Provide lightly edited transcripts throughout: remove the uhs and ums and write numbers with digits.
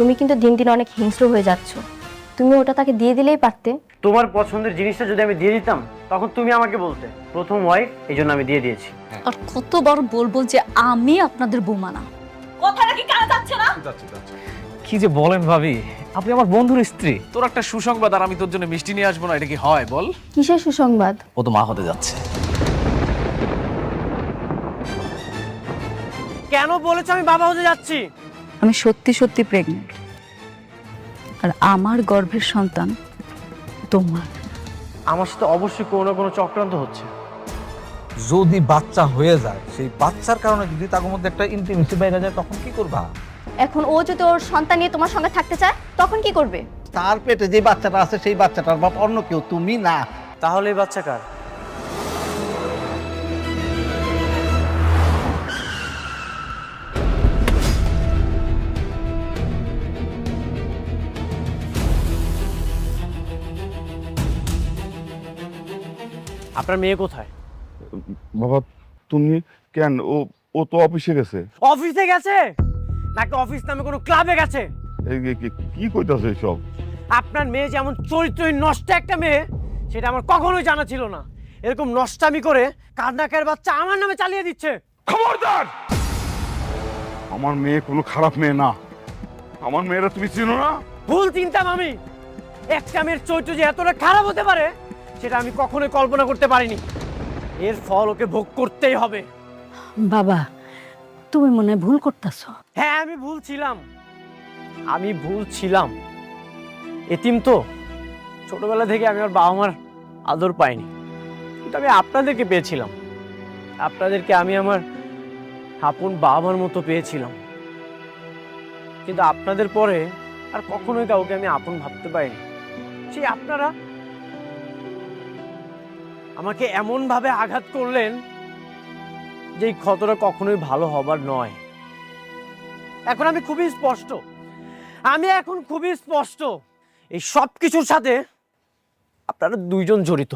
তুমি কিন্তু দিন দিন অনেক হিংস্র হয়ে যাচ্ছ। তুমি ওটা তাকে দিয়ে দিলেই পারতে। তোমার পছন্দের জিনিসটা যদি আমি দিয়ে দিতাম তখন তুমি আমাকে বলতে প্রথম ওয়াইফ, এই জন্য আমি দিয়ে দিয়েছি। আর কতবার বলবো যে আমি আপনাদের বৌমা না? কথাটা কি কানে যাচ্ছে না? কি যে বলেন ভাবি, আপনি আমার বন্ধুর স্ত্রী। তোর একটা সুসংবাদ আর আমি তোর জন্য মিষ্টি নিয়ে আসবো না, এটা কি হয় বল? কিসের সুসংবাদ? ও তো মা হতে যাচ্ছে। কেন বলেছো আমি বাবা হতে যাচ্ছি? আমি সত্যি সত্যি প্রেগনেন্ট, আর আমার গর্ভের সন্তান তোমার। আমার সাথে অবশ্যই কোনো না কোনো চক্রান্ত হচ্ছে। যদি বাচ্চা হয়ে যায়, সেই বাচ্চার কারণে যদি তার মধ্যে একটা ইন্টিমেসি বাইরে যায়, তখন কি করবা? এখন ও যদি ওর সন্তান নিয়ে তোমার সঙ্গে থাকতে চায় তখন কি করবে? তার পেটে যে বাচ্চাটা আছে সেই বাচ্চাটার বাপ অন্য কেউ, তুমি না। তাহলে এই বাচ্চা কার? আপনার মেয়ে কোথায়? বাবা তুমি কেন? ও ও তো অফিসে গেছে। অফিসে গেছে নাকি অফিস নামে কোনো ক্লাবে গেছে? কি কইতাছে সব? আপনার মেয়ে যেমন চরিত্রহীন নষ্ট একটা মেয়ে, সেটা আমার কখনোই জানা ছিল না। এরকম নষ্টামি করে কান্নাকার বাচ্চা আমার নামে চালিয়ে দিচ্ছে। খবরদার! আমার মেয়ে কোনো খারাপ মেয়ে না। আমার মেয়েরা তুমি চিনো না? ভুল চিন্তাম আমি। একটা মেয়ের চরিত্র যে এতটা খারাপ হতে পারে সেটা আমি কখনোই কল্পনা করতে পারিনি। এর ফল ওকে ভোগ করতেই হবে। বাবা, তুমি মনে হয় ভুল করতেছো। হ্যাঁ, আমি ভুল ছিলাম। এতিম তো, ছোটবেলা থেকে আমি আমার বাবা মার আদর পাইনি, কিন্তু আমি আপনাদেরকে পেয়েছিলাম। আপনাদেরকে আমি আমার আপন বাবা মার মতো পেয়েছিলাম, কিন্তু আপনাদের পরে আর কখনোই কাউকে আমি আপন ভাবতে পারিনি। সেই আপনারা আমাকে এমন ভাবে আঘাত করলেন যে এই ক্ষতটা কখনোই ভালো হবার নয়। এখন আমি খুবই স্পষ্ট, এই সব কিছুর সাথে আপনারা দুইজন জড়িত।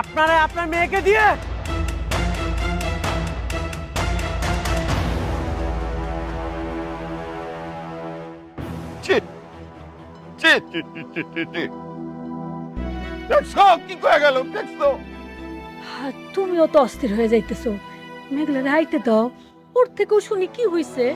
আপনারা আপনার মেয়েকে দিয়ে দেখছো কি কয়ে গেল? দেখছো? তুমিও তো অস্থির হয়ে যাইতেছো। মেঘলা রাইতে দাও, ওর থেকেও শুনি কি হইছে।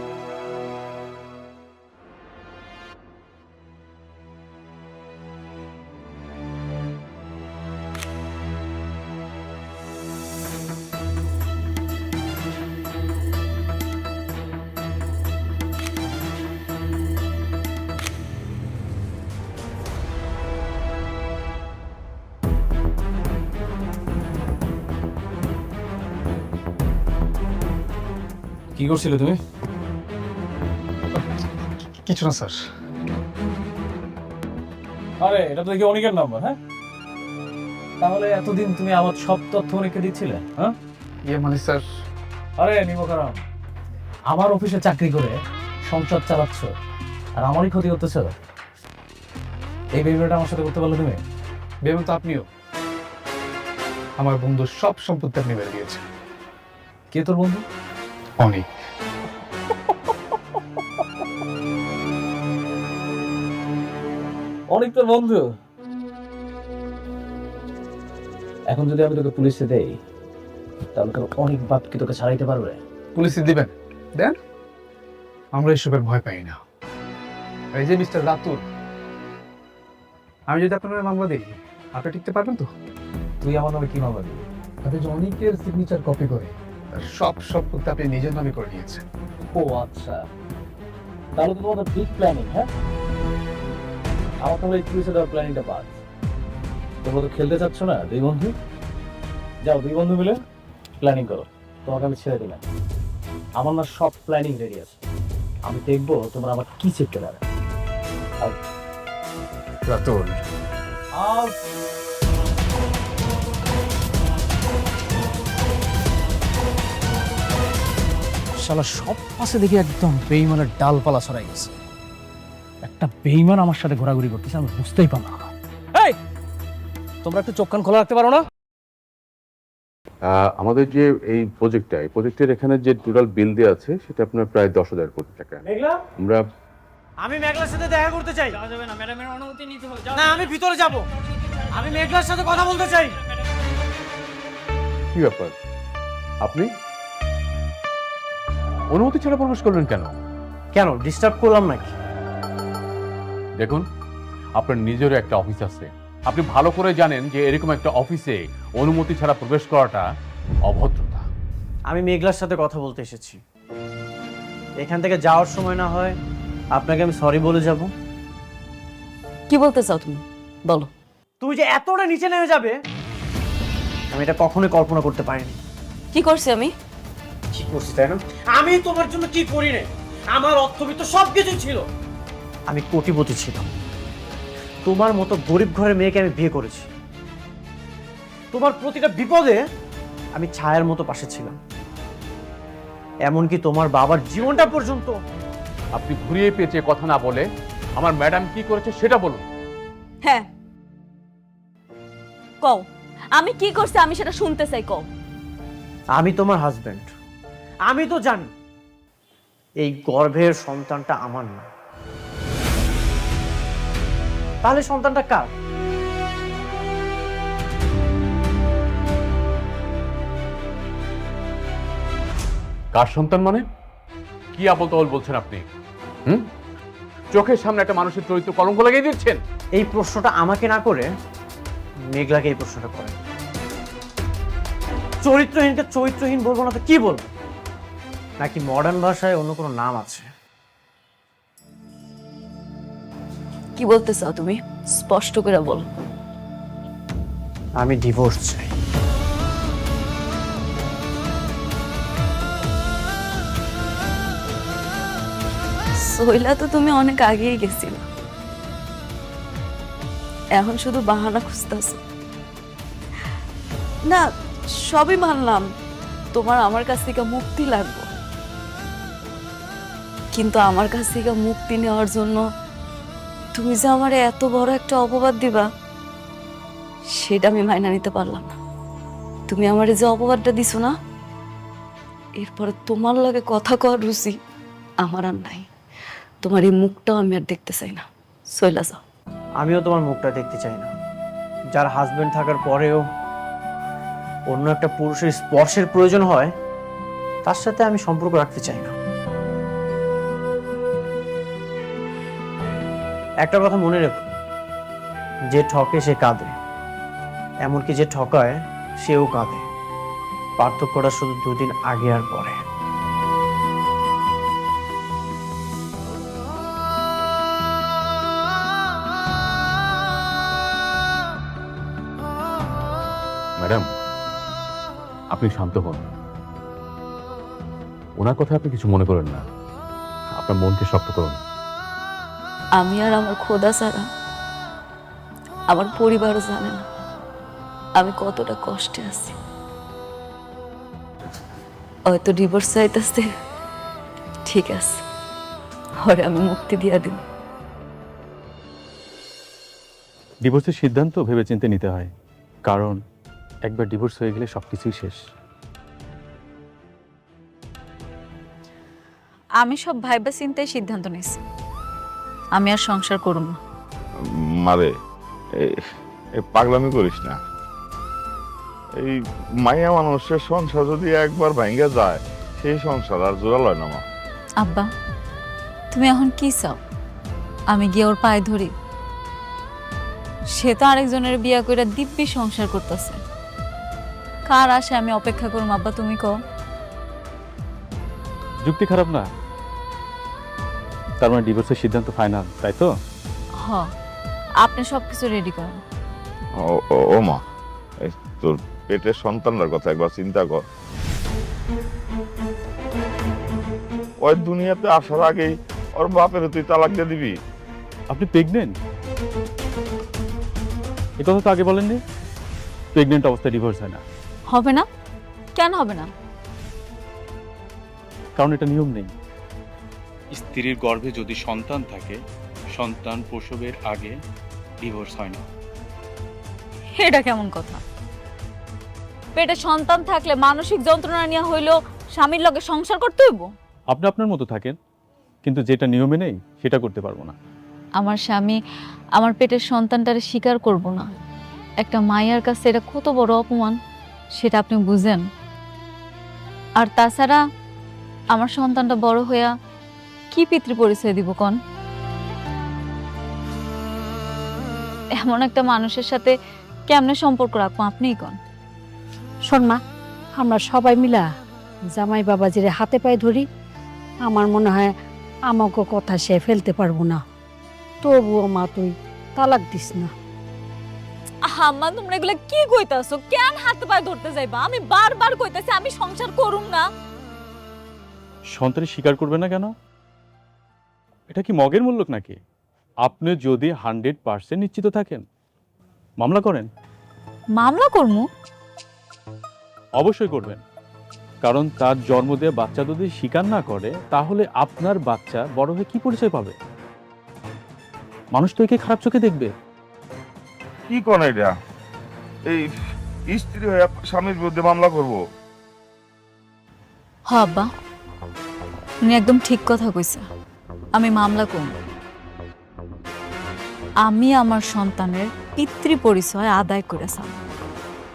কি করছিলে তুমি? কিছু না স্যার। আরে এটা তো দেখি অনেকের নাম্বার। হ্যাঁ, তাহলে এতদিন তুমি আমার সব তথ্য অনেককে দিচ্ছিলে? হ্যাঁ, মানে স্যার, আরে নিমকারাম, আমার অফিসে চাকরি করে সংসার চালাচ্ছ আর আমারই ক্ষতি করতেছ। এই বেবিটা আমার সাথে করতে পারলে তুমি? ভেবেন তো আপনিও। আমার বন্ধুর সব সম্পত্তি আপনি বের দিয়েছেন। কে তোর বন্ধু? অনেক। অনেক তোর বন্ধু? এখন যদি আমি তোকে পুলিশে দেই তাহলে তোর অনেক বাপ কি তোকে ছাড়াইতে পারবে? পুলিশে দিবেন দেন, আমরা এসবের ভয় পাই না। এই যে মিস্টার রাতুল, আমি যদি আপনার মামলা দিই, আপনি টিকতে পারবেন তো? তুই আমার নামে কি মামলা দিবি? আপনি যে অনেকের সিগনেচার কপি করে তার সব সম্পত্তি আপনি নিজের নামে করে নিয়েছেন। ও আচ্ছা, তাহলে তো তোমাদের বিগ প্ল্যানিং। হ্যাঁ, আমার তাহলে এই পুলিশে দেওয়ার প্ল্যানিংটা বাদ। তোমরা তো খেলতে চাচ্ছ না দুই বন্ধু? যাও দুই বন্ধু মিলে প্ল্যানিং করো। তোমাকে আমি ছেড়ে দিলাম। আমার না সব প্ল্যানিং রেডি আছে। আমি দেখবো তোমরা আমার কি চেপতে পারে। রাতুল, শালা সব পাশে দেখি একদম বেইমানের ডালপালা ছড়াই গেছে। একটা বেইমান আমার সাথে ঘোরাঘুরি করতেছে, আমি বুঝতেই পারলাম না। এই তোমরা একটু চোখ কান খোলা রাখতে পারো না? আমাদের যে এই প্রজেক্টের এখানে যে টোটাল বিল দেওয়া আছে সেটা আপনার প্রায় 10,000 কোটি টাকা। মেঘলা, আমরা আমি মেঘলার সাথে দেখা করতে চাই। যাবে না, ম্যাডামের অনুমতি নিতে হবে। না, আমি ভিতরে যাব। আমি মেঘলার সাথে কথা বলতে চাই। কি ব্যাপার, আপনি অনুমতি ছাড়া প্রবেশ করলেন কেন? কেন ডিস্টার্ব করলাম নাকি? দেখুন, আপনার নিজেরও একটা অফিস আছে, আপনি ভালো করে জানেন যে এরকম একটা অফিসে অনুমতি ছাড়া প্রবেশ করাটা অভদ্রতা। আমি মেঘলার সাথে কথা বলতে এসেছি। এখান থেকে যাওয়ার সময় না হয় আপনাকে আমি সরি বলে যাব। কি বলতে চাও তুমি, বলো। তুমি যে এতটা নিচে নেমে যাবে আমি এটা কখনোই কল্পনা করতে পারিনি। কি করছি আমি? কি করছি তাই না? আমি তোমার জন্য কি করি না? আমার অর্থবিত্ত সবকিছু ছিল। আমি কোটিপতি ছিলাম। তোমার মতো গরিব ঘরের মেয়েকে আমি বিয়ে করেছি। তোমার প্রতিটা বিপদে আমি ছায়ার মতো পাশে ছিলাম। এমনকি তোমার বাবার জীবনটা পর্যন্ত। আপনি ঘুরিয়ে পেঁচিয়ে কথা না বলে আমার ম্যাডাম কি করেছে সেটা বলুন। হ্যাঁ, কও আমি কি করছি, আমি সেটা শুনতে চাই, কও। আমি তোমার হাজবেন্ড, আমি তো জানি এই গর্ভের সন্তানটা আমার না। তাহলে সন্তানটা কার? কার সন্তান মানে? কি আবল তাবল বলছেন আপনি? চোখের সামনে একটা মানুষের চরিত্র কলঙ্ক লাগিয়ে দিচ্ছেন। এই প্রশ্নটা আমাকে না করে মেঘলাকে এই প্রশ্নটা করেন। চরিত্রহীনকে চরিত্রহীন বলবো না তো কি বলবো? নাকি মডার্ন ভাষায় অন্য কোনো নাম আছে? কি বলতে চাও তুমি, স্পষ্ট করে বলো। আমি ডিভোর্স চাই। সইলা তো তুমি অনেক আগেই গেছিল, এখন শুধু বাহানা খুঁজতেছ। না, সবই মানলাম তোমার আমার কাছ থেকে মুক্তি লাগবে, কিন্তু আমার কাছ থেকে মুক্তি নেওয়ার জন্য তুমি যে আমার এত বড় একটা অপবাদ দিবা সেটা আমি মাইনা নিতে পারলাম না। তুমি আমার যে অপবাদটা দিছো না, এরপরে তোমার লাগে কথা কর রুচি আমার আর নাই। তোমার এই মুখটাও আমি আর দেখতে চাই না, চইলা যাও। আমিও তোমার মুখটা দেখতে চাই না। যার হাজবেন্ড থাকার পরেও অন্য একটা পুরুষের স্পর্শের প্রয়োজন হয়, তার সাথে আমি সম্পর্ক রাখতে চাই না। একটা কথা মনে রেখো, যে ঠকে সে কাঁদে, এমনকি যে ঠকায় সেও কাঁদে। পার্থক্যটা শুধু দুদিন আগে আর পরে। ম্যাডাম, আপনি শান্ত হন। ওনার কথা আপনি কিছু মনে করেন না, আপনার মনকে শক্ত করুন। আমি আর আমার খোদা ছাড়া আমার পরিবারও জানে না আমি কতটা কষ্টে আছি। হয়তো ডিভোর্স চাইতেছে, ঠিক আছে, হরে আমি মুক্তি দিয়া দিব। ডিভোর্সের সিদ্ধান্ত ভেবেচিন্তে নিতে হয়, কারণ একবার ডিভোর্স হয়ে গেলে সবকিছুই শেষ। আমি সব ভাইবা চিন্তায় সিদ্ধান্ত নিয়েছি, আমি আর সংসার করব না। মারে পাগলামি করিস না। এই মাইয়া মানুষের সংসার যদি একবার ভাঙ্গা যায়, সেই সংসার আর জোড়া লয় না। মা, আব্বা তুমি এখন কি চাও? আমি গিয়ে ওর পায়ে ধরি? সে তো আরেকজনের বিয়া কইরা দিব্যি সংসার করতেছে, কার আশে আমি অপেক্ষা করুম? আব্বা তুমি কও। যুক্তি খারাপ না, তার মানে ডিভোর্সের সিদ্ধান্ত ফাইনাল, তাই তো? হ, আপনি সবকিছু রেডি করেন। ও মা, তোর পেটের সন্তানটার কথা একবার চিন্তা কর। ওই দুনিয়াতে আসার আগেই ওর বাপের তুই তালাক দিয়ে দিবি? আপনি প্রেগনেন্ট? এ কথা তো আগে বলেননি। প্রেগনেন্ট অবস্থায় ডিভোর্স হয় না। হবে না? কেন হবে না? কারণ এটা নিয়ম নেই। স্ত্রীর গর্ভে যদি সন্তান থাকে, সন্তান প্রসবের আগে ডিভোর্স হয় না। এটা কেমন কথা? পেটে সন্তান থাকলে মানসিক যন্ত্রণা নিয়ে হইলো স্বামীর লগে সংসার করতে হইব? আপনি আপনার মতো থাকেন, কিন্তু যেটা নিয়মে নেই সেটা করতে পারবো না। আমার স্বামী আমার পেটের সন্তানটারে স্বীকার করব না, একটা মায়ের কাছে এটা কত বড় অপমান সেটা আপনি বুঝেন? আর তাছাড়া আমার সন্তানটা বড় হইয়া কি পিতৃ পরিচয় দিব কন? এমন একটা মানুষের সাথে কেমনে সম্পর্ক রাখবো আপনিই কন? শোন মা, আমরা সবাই মিলা জামাই বাবাজিরে হাতে পায়ে ধরি। আমার মনে হয় আমাকে কথা সে ফেলতে পারবো না। তবুও মা তুই তালাক দিস না। আম্মা তোমরা এগুলা কি কইতাছো? কেন হাতে পায়ে ধরতে যাইবা? আমি বারবার কইতাছি আমি সংসার করুম না। সন্তানের স্বীকার করবে না কেন? এটা কি মগের মূল্যক নাকি? আপনি যদি 100% নিশ্চিত থাকেন মামলা করেন। মামলা করমু? অবশ্যই করবেন, কারণ তার জন্ম দেওয়া বাচ্চা যদি স্বীকার না করে তাহলে আপনার বাচ্চা বড় হয়ে কি পরিচয় পাবে? মানুষ তো একে খারাপ চোখে দেখবে। কি কোন এটা? এই স্ত্রী হয়ে স্বামীর বিরুদ্ধে মামলা করব? হ আব্বা, উনি একদম ঠিক কথা কইছে। আমি মামলা করব। আমি আমার সন্তানের পিতৃ পরিচয় আদায় করেছিলাম।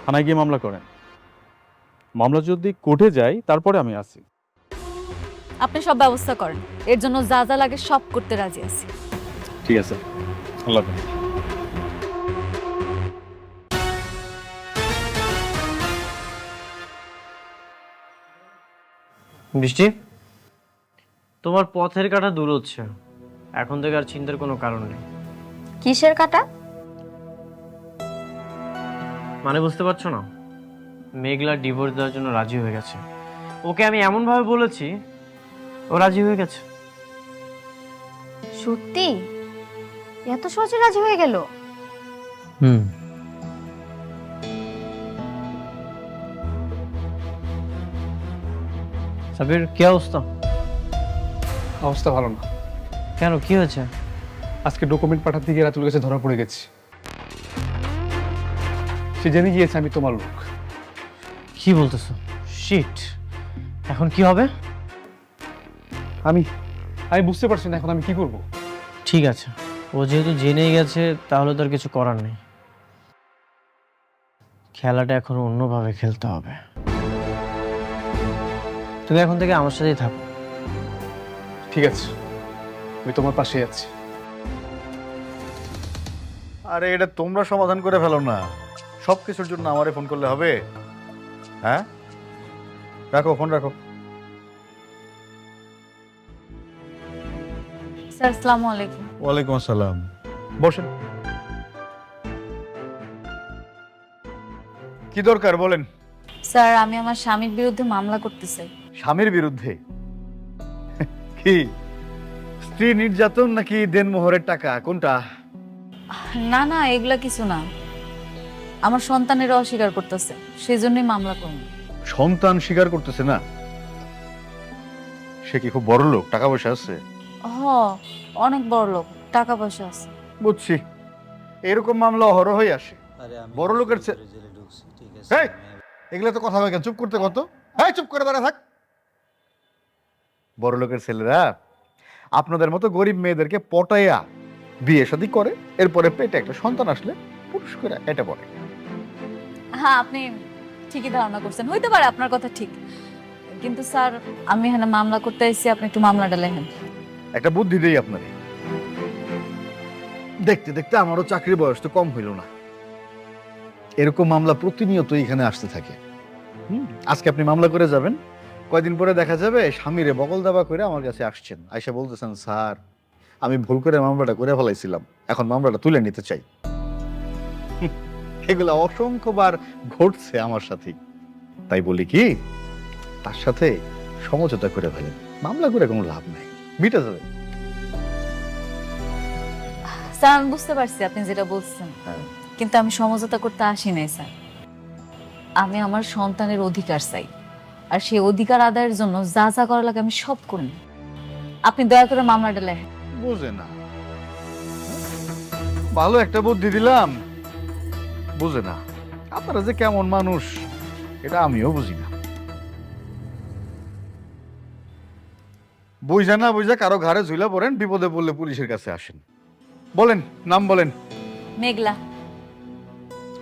থানায় গিয়ে মামলা করেন। মামলা যদি কোর্টে যায় তারপরে আমি আসি। আপনি সব ব্যবস্থা করেন, এর জন্য যা যা লাগে সব করতে রাজি আছি। ঠিক আছে, আল্লাহ হাফেজ। বৃষ্টি, তোমার পথের কাঁটা দূর হচ্ছে, এখন থেকে আর চিন্তার কোনো কারণ নেই। কিসের কাটা? মানে বুঝতে পারছো না? মেঘলা ডিভোর্স দেওয়ার জন্য রাজি হয়ে গেছে। ওকে আমি এমন ভাবে বলেছি, ও রাজি হয়ে গেছে। সত্যি? এত সহজে রাজি হয়ে গেল? সাবির, কি অবস্থা? অবস্থা ভালো না। কেন, কি হয়েছে? আজকে ডকুমেন্ট পাঠাতে গিয়ে রাতুল কাছে ধরা পড়ে গেছি। সে জেনে গিয়েছে আমি তোমার লোক। কি বলতেছো? শিট, এখন কি হবে? আমি বুঝতে পারছি না এখন আমি কি করব। ঠিক আছে, ও যেহেতু জেনেই গেছে তাহলে তো আর কিছু করার নেই। খেলাটা এখন অন্যভাবে খেলতে হবে। তুমি এখন থেকে আমার সাথেই থাকো। ঠিক আছে, আমি তোমার পাশে আছি। আরে এটা তোমরা সমাধান করে ফেলো না, সব কিছুর জন্য আমারে ফোন করলে হবে? হ্যাঁ, রাখো ফোন, রাখো। স্যার আসসালামু আলাইকুম। ওয়ালাইকুম আসসালাম, বসেন। কি দরকার বলেন। স্যার আমি আমার স্বামীর বিরুদ্ধে মামলা করতে চাই। স্বামীর বিরুদ্ধে? কি স্ত্রী নির্যাতন নাকি দেনমোহরের টাকা, কোনটা? না না, এগুলা কিছু না। আমার সন্তানের অস্বীকার করতেছে, সেই জন্যই মামলা করব। সন্তান স্বীকার করতেছে না? সে কি খুব বড় লোক, টাকা পয়সা আছে? অনেক বড় লোক, টাকা পয়সা আছে। বুঝছি, এরকম মামলা অহরহই আসে। বড় লোকের এই, এগুলো তো কথা হয় কেন? চুপ করতে কত? হ্যাঁ, চুপ করে দাঁড়া থাক। বড় লোকের ছেলেরা আপনাদের মতো গরিব মেয়েদেরকে পটাইয়া বিয়ে শাদী করে, এরপরে পেটে একটা সন্তান আসলে পুরুষ করে এটা পড়ে। হ্যাঁ, আপনি ঠিকই ধারণা করছেন, হইতে পারে আপনার কথা ঠিক, কিন্তু স্যার আমি এখানে মামলা করতে আইছি, আপনি একটু মামলাটা লেখেন। একটা বুদ্ধি দেই আপনারে। দেখতে দেখতে আমারও চাকরির বয়স তো কম হইল না, এরকম মামলা প্রতিনিয়ত এখানে আসতে থাকে। আজকে আপনি মামলা করে যাবেন, কয়দিন পরে দেখা যাবে স্বামীরে বগল দাবা করে আমার কাছে আসছেন, আইসা বলতেছেন স্যার আমি ভুল করে মামলাটা করে ফেলাইছিলাম, এখন মামলাটা তুলে নিতে চাই। এগুলা অসংখ্যবার ঘটছে আমার সাথে। তাই বলি কি, তার সাথে সমঝোতা করে ফেলেন, মামলা করে কোনো লাভ নাই, মিটে যাবে। স্যার আমি বুঝতে পারছি আপনি যেটা বলছেন, কিন্তু আমি সমঝোতা করতে আসি নাই স্যার। আমি আমার সন্তানের অধিকার চাই, আর সেই অধিকার আদায়ের জন্য যা যা করা লাগে আমি সব করব। আপনি দয়া করে মামলাটা লেখেন। বুঝে না, ভালো একটা বুদ্ধি দিলাম, বুঝে না। আপনারা যে কেমন মানুষ এটা আমিও বুঝি না। বুঝা না বুঝা কারো ঘাড়ে ঝুলা পড়েন, বিপদে পড়লে পুলিশের কাছে আসেন। বলেন, নাম বলেন। মেঘলা।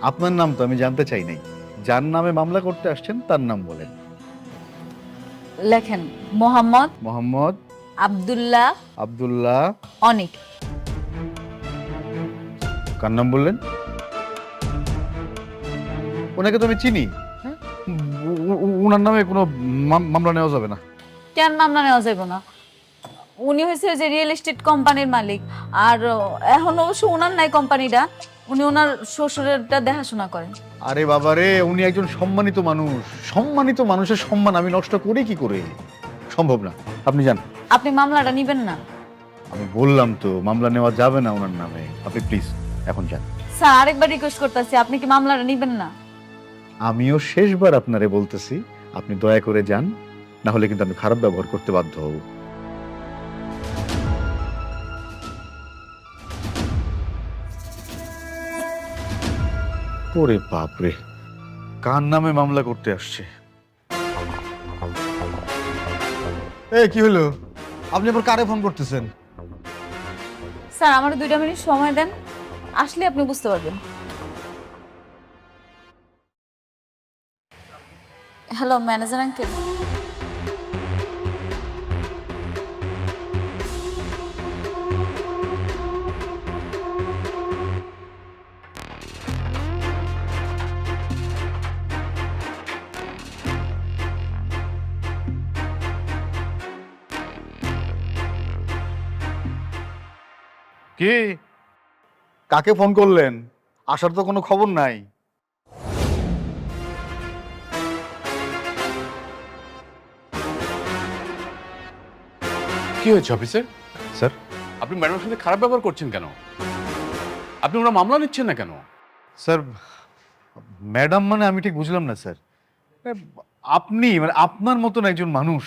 আপনার নাম তো আমি জানতে চাই নাই, যার নামে মামলা করতে আসছেন তার নাম বলেন। লেখেন মোহাম্মদ মোহাম্মদ আব্দুল্লাহ আব্দুল্লাহ অনিক। কার নাম বললেন? ওনাকে তো আমি চিনি। হ্যাঁ? উনার নামে কোনো মামলা নেওয়া যাবে না। কেন মামলা নেওয়া যাবে না? উনি হয়েছে যে রিয়েল এস্টেট কোম্পানির মালিক, আর এখন অবশ্য ওনার নাই কোম্পানিটা, উনি ওনার শ্বশুরেরটা দেখাশোনা করেন। আরে বাবা রে, উনি একজন সম্মানিত মানুষ। সম্মানিত মানুষের সম্মান আমি নষ্ট করি কি করে? সম্ভব না। আপনি যান। আপনি মামলাটা নিবেন না? আমি বললাম তো মামলা নেওয়া যাবে না ওনার নামে। আপনি প্লিজ এখন যান। স্যার আরেকবার রিকোয়েস্ট করতেছি, আপনি কি মামলাটা নিবেন না? আমিও শেষবার আপনারে বলতেছি, আপনি দয়া করে যান, না হলে কিন্তু আমি খারাপ ব্যবহার করতে বাধ্য হব। ওরে বাপরে, কার নামে মামলা করতে আসছে? এই কি হলো? আপনি আবার কারে ফোন করতেছেন? স্যার আমার 2 মিনিট সময় দেন, আসলে আপনি বুঝতে পারবেন। Hello manager uncle. কি? কাকে ফোন করলেন? আসার তো কোনো খবর নাই। কি হয়েছে অফিসার? স্যার, আপনি ম্যাডামের সাথে খারাপ ব্যবহার করছেন কেন? আপনি ওরা মামলা নিচ্ছেন না কেন? স্যার ম্যাডাম মানে আমি ঠিক বুঝলাম না স্যার। আপনি মানে আপনার মতন একজন মানুষ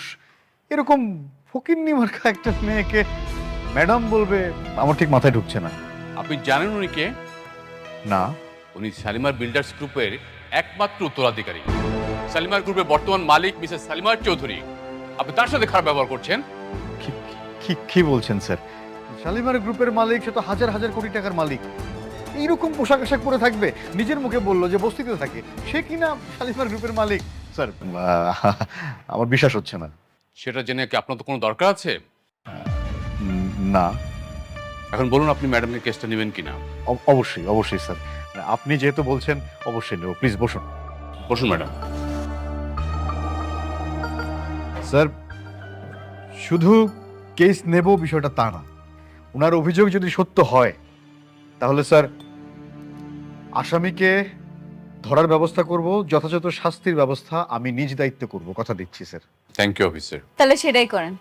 এরকম ফকিন্নি মার্কা একটা মেয়েকে ম্যাডাম বলবে, আমার ঠিক মাথায় ঢুকছে না। আপনি জানেন উনি কে? না। উনি শালিমার বিল্ডার্স গ্রুপের একমাত্র উত্তরাধিকারী। শালিমার গ্রুপের বর্তমান মালিক মিসেস শালিমার চৌধুরী। আপনি তার সাথে খারাপ ব্যবহার করছেন। কি বলছেন স্যার? শালিমার গ্রুপের মালিক, সে তো হাজার হাজার কোটি টাকার মালিক। এইরকম পোশাক আশাক পরে থাকবে? নিজের মুখে বললো যে বস্তিতে থাকে, সে কিনা শালিমার গ্রুপের মালিক। স্যার আমার বিশ্বাস হচ্ছে না। সেটা জেনে কি আপনার তো কোনো দরকার আছে? না। এখন বলুন আপনি ম্যাডামের কেসটা নেবেন কিনা? অবশ্যই অবশ্যই স্যার, আপনি যেহেতু বলছেন অবশ্যই নেব। প্লিজ বসুন। বসুন ম্যাডাম। স্যার শুধু কেস নেব বিষয়টা তা না, ওনার অভিযোগ যদি সত্য হয় তাহলে স্যার আসামিকে ধরার ব্যবস্থা করব, যথাযথ শাস্তির ব্যবস্থা আমি নিজ দায়িত্বে করব, কথা দিচ্ছি স্যার। Thank you officer. তাহলে সেটাই করেন।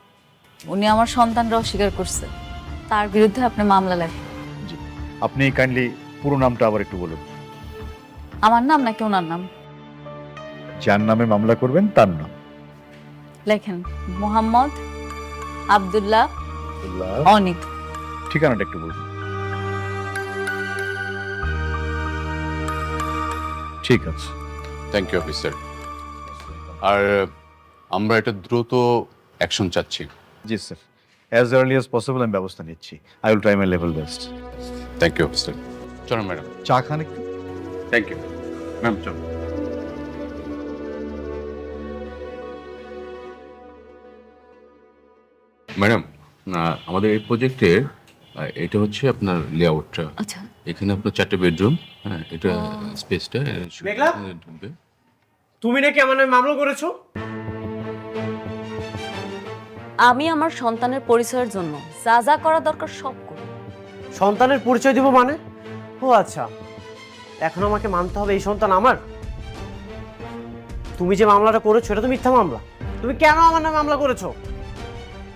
উনি আমার সন্তানরা অস্বীকার করছে, তার বিরুদ্ধে আপনি মামলা লেখেন। জি, আপনি কাইন্ডলি পুরো নামটা আবার একটু বলুন। আমার নাম নাকি ওনার নাম? যার নামে মামলা করবেন তার নাম লেখেন মোহাম্মদ আব্দুল্লাহ অনিক। ঠিকানাটা একটু বলুন। ঠিক আছে। Thank you officer. আর আমরা এটা দ্রুত অ্যাকশন চাচ্ছি। জি sir, as early as possible আমি ব্যবস্থা নিচ্ছি। I will try my level best. Thank you officer. চলুন ম্যাডাম। চা খান একটু। Thank you ma'am. চলুন। ম্যাডাম, আমাদের এই প্রজেক্টের এটা হচ্ছে আপনার লেআউটটা। আচ্ছা, এখানে আপনার 4টে বেডরুম। হ্যাঁ, এটা স্পেসটা। মেঘলা? তুমি নাকি আমার নামে মামলা করেছো? আমি আমার সন্তানের পরিচয়ের জন্য যা যা করা দরকার সব করি। সন্তানের পরিচয় দিব মানে? ও আচ্ছা, এখন আমাকে মানতে হবে এই সন্তান আমার? তুমি যে মামলাটা করেছো এটা তো মিথ্যা মামলা। তুমি কেন আমার নামে মামলা করেছো?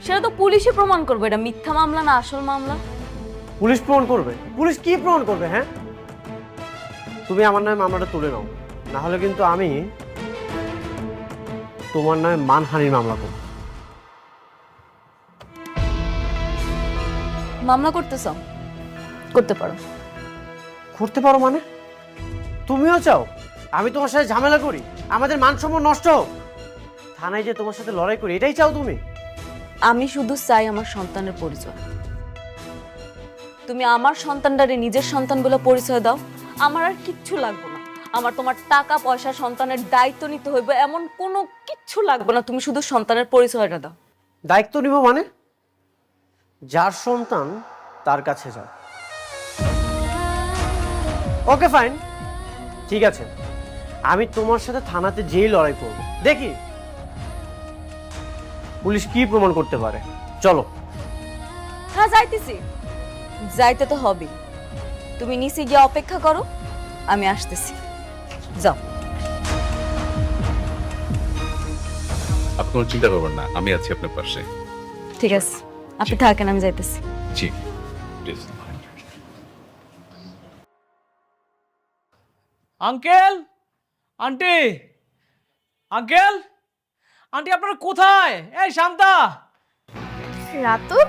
সেটা তো পুলিশে প্রমাণ করবে এটা মিথ্যা মামলা না আসল মামলা। পুলিশ প্রমাণ করবে? পুলিশ কি প্রমাণ করবে? হ্যাঁ, তুমি আমার নামে মামলাটা তুলে নাও, না হলে কিন্তু আমি তোমার নামে মানহানির মামলা করব। মামলা করতে চাও? করতে পারো। করতে পারো মানে? তুমিও চাও? আমি তোমার সাথে ঝামেলা করি, আমাদের মান সম্মান নষ্ট হোক, থানায় যে তোমার সাথে লড়াই করি, এটাই চাও তুমি? আমি শুধু চাই আমার সন্তানের পরিচয়। তুমি আমার সন্তানটারে নিজের সন্তান বলে পরিচয় দাও, আমার আর কিচ্ছু লাগবে না। আমার তোমার টাকা পয়সা সন্তানের দায়িত্ব নিতে হইবে এমন কোনো কিচ্ছু লাগবে না, তুমি শুধু সন্তানের পরিচয়টা দাও। দায়িত্ব নিব মানে? যার সন্তান তার কাছে যাও। ওকে ফাইন, ঠিক আছে, আমি তোমার সাথে থানাতে যেই লড়াই করব, দেখি পুলিশ কি প্রমাণ করতে পারে। চলো। হ্যাঁ যাইতেছি, যাইতে তো হবে। তুমি নিচে গিয়ে অপেক্ষা করো, আমি আসতেছি। যাও। আপনি কোনো চিন্তা করবেন না, আমি আছি আপনার পাশে। ঠিক আছে, আপনি থাকেন, আমি যাইতেছি। জি please. Uncle, aunty, uncle, aunty আপনারা কোথায়? এই শান্তা। রাতু,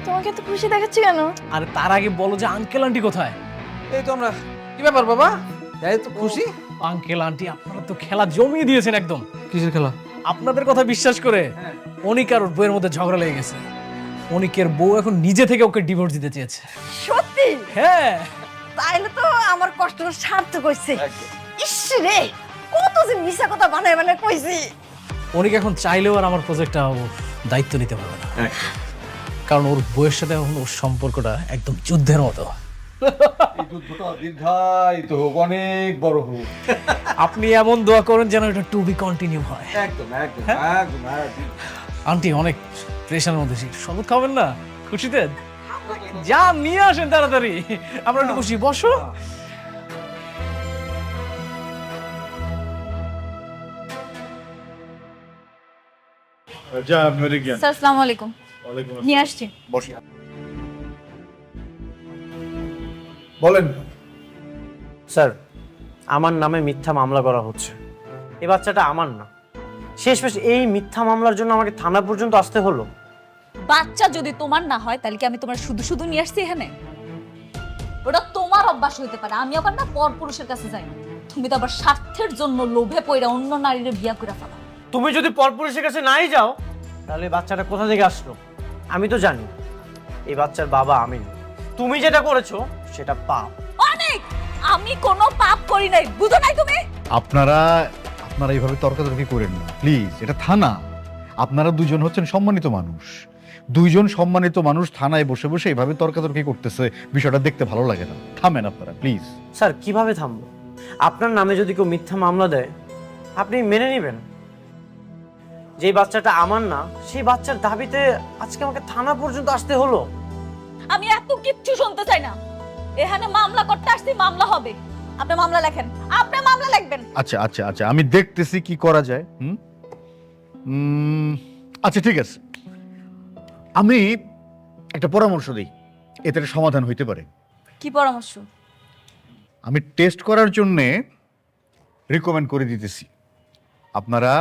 তোমাকে এত খুশি দেখাচ্ছি কেন? আর তার আগে বলো যে আঙ্কেল আন্টি কোথায়? এই তো আমরা। কি ব্যাপার বাবা? যাই তো খুশি। আঙ্কেল আন্টি আপনারা তো খেলা জমিয়ে দিয়েছেন একদম। কিসের খেলা? আপনাদের কথা বিশ্বাস করে অনিক আর ওর বউয়ের মধ্যে ঝগড়া লেগে গেছে। অনিকের বউ এখন নিজে থেকে ওকে ডিভোর্স দিতে চেয়েছে। সত্যি? হ্যাঁ। তাইলে তো আমার কষ্ট সার্থক হইছে। ইস রে, কত যে মিছা কথা বানায় বানায় কইছি। অনিক এখন চাইলেও আর আমার প্রজেক্টটা দায়িত্ব নিতে পারবে না, কারণ ওর বউয়ের সাথে এখন ওর সম্পর্কটা একদম যুদ্ধের মতো। এই যুদ্ধটা দীর্ঘায়িত হোক, অনেক বড় হোক। আপনি এমন দোয়া করেন যেন এটা টু বি কন্টিনিউ হয়। একদম একদম একদম একদম। আন্টি অনেক প্রেশার মধ্যে ছিল, শরবত খাবেন না খুশিতে? যা নিয়ে আসেন তাড়াতাড়ি, আমরা একটু খুশি। বসো। যা মেরে জ্ঞান। স্যার আসসালামু আলাইকুম। নিয়ে আসছি। বলেন। স্যার, আমার নামে মিথ্যা মামলা করা হচ্ছে। এই বাচ্চাটা আমার না। শেষমেশ এই মিথ্যা মামলার জন্য আমাকে থানা পর্যন্ত আসতে হলো। বাচ্চা যদি তোমার না হয় তাহলে কি আমি তোমার শুধু শুধু নিয়ে আসছি এখানে? ওটা তোমার অভ্যাস হইতে পারে, আমি আবার না পর পুরুষের কাছে যাই না। তুমি তো আবার স্বার্থের জন্য লোভে পড়ে অন্য নারীরে বিয়া করে ফেলা। তুমি যদি পরপুরুষের কাছে নাই যাও, তাহলে এই বাচ্চাটা কোথা থেকে আসলো? আমি তো জানি এই বাচ্চার বাবা আমি না। তুমি যেটা করেছো সেটা পাপ। অনেক, আমি কোনো পাপ করি নাই, বুঝো নাই তুমি? আপনারা এইভাবে তর্কাতর্কি করেন না প্লিজ, এটা থানা। আপনারা দুজন হচ্ছেন সম্মানিত মানুষ, দুইজন সম্মানিত মানুষ থানায় বসে বসে এইভাবে তর্কাতর্কি করতেছে, বিষয়টা দেখতে ভালো লাগে না। থামেন আপনারা প্লিজ। স্যার, কিভাবে থামবো? আপনার নামে যদি কেউ মিথ্যা মামলা দেয়, আপনি মেনে নেবেন? যে বাচ্চাটা আমার না, সেই বাচ্চার দাবিতে আজকে আমাকে থানা পর্যন্ত আসতে হলো। আমি এত কিচ্ছু শুনতে চাই না। এখানে মামলা করতে আসছি, মামলা হবে। আপনি মামলা লেখেন, আপনি মামলা লিখবেন। আচ্ছা আচ্ছা আচ্ছা, আমি দেখতেছি কি করা যায়। আচ্ছা ঠিক আছে, আমি একটা পরামর্শ দিই, এতে একটা সমাধান হইতে পারে। কি পরামর্শ? আমি টেস্ট করার জন্যে রিকমেন্ড করে দিতেছি, আপনারা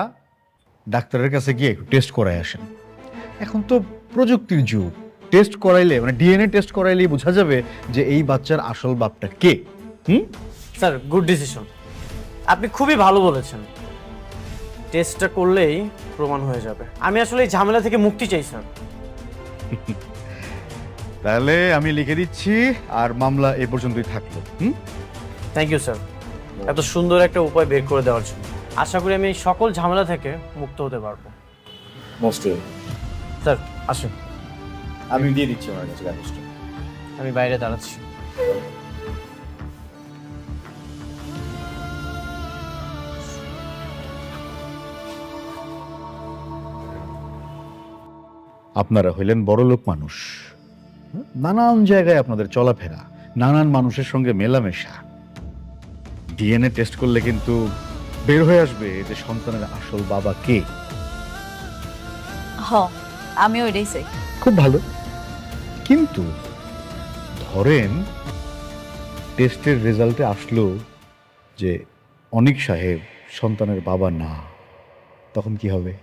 ডাক্তারের কাছে গিয়ে একটু টেস্ট করাই আসেন। এখন তো প্রযুক্তির যুগ, টেস্ট করাইলে মানে ডিএনএ টেস্ট করাইলেই বোঝা যাবে যে এই বাচ্চার আসল বাপটা কে। স্যার, গুড ডিসিশন, আপনি খুবই ভালো বলেছেন। টেস্টটা করলেই প্রমাণ হয়ে যাবে। আমি আসলে এই ঝামেলা থেকে মুক্তি চাই স্যার। তাহলে আমি লিখে দিচ্ছি, আর মামলা এ পর্যন্তই থাকলো। থ্যাংক ইউ স্যার, এত সুন্দর একটা উপায় বের করে দেওয়ার জন্য। আশা করি আমি এই সকল ঝামেলা থেকে মুক্ত হতে পারবো। মোস্ট স্যার আসুন, আমি দিয়ে দিচ্ছি আমার কাছে কাগজটা। আমি বাইরে দাঁড়াচ্ছি। আপনারা হইলেন বড়লোক মানুষ, নানান জায়গায় আপনাদের চলাফেরা, নানান মানুষের সঙ্গে মেলামেশা। ডিএনএ টেস্ট করলে কিন্তু বের হয়ে আসবে যে সন্তানের আসল বাবা কে। আমি ওইটাই চাই। খুব ভালো, কিন্তু ধরেন টেস্টের রেজাল্টে আসলো যে অনিক সাহেব সন্তানের বাবা না, তখন কি হবে?